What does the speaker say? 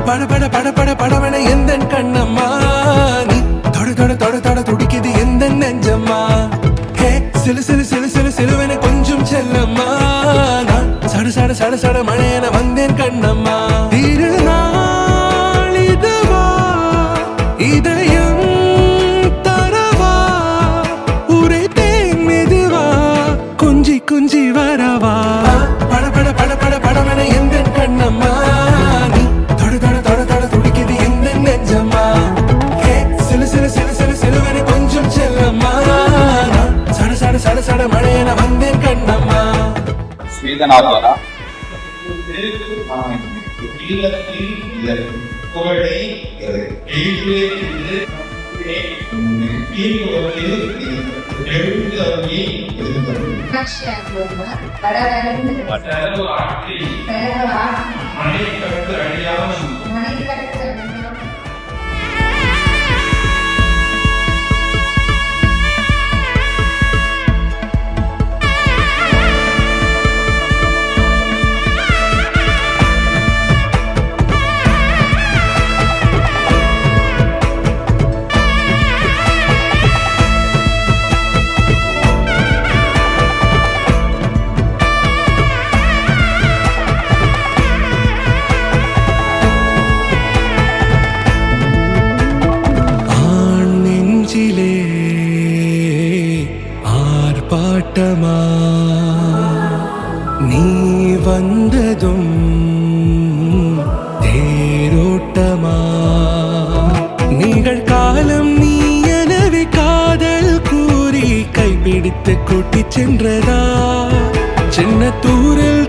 பட பட பட பட படவன எந்த கண்ணம்மா நீ தொட தொட தொட தொட துடிக்குது எந்த நெஞ்சம்மா ஹே சிலு சிலு சிலு சிலு சிலுவன கொஞ்சம் செல்லம்மா நான் சட சட சட சட மழையன வந்தேன் கண்ணம்மா திருநாள் இதுவா இதயம் தரவா உரைத்தேன் மெதுவா குஞ்சி குஞ்சி வரவா பட பட பட பட படவன எந்த கண்ணம்மா நீ தொட தொட தொட தொட துடிக்குது எந்த நெஞ்சம்மா ஹே சிலு சிலு சிலு சிலு சிலுவன கொஞ்சம் செல்லம்மா சட சட சட சட மழையன வந்தேன் கண்ணம்மா ஸ்ரீதநாதனா ஆர்ப்பாட்டமா நீ வந்ததும் தேரோட்டமா நிகழ்காலம் நீ எனவே காதல் கூறி கைப்பிடித்து கூட்டிச் சென்றதா சின்ன தூரில்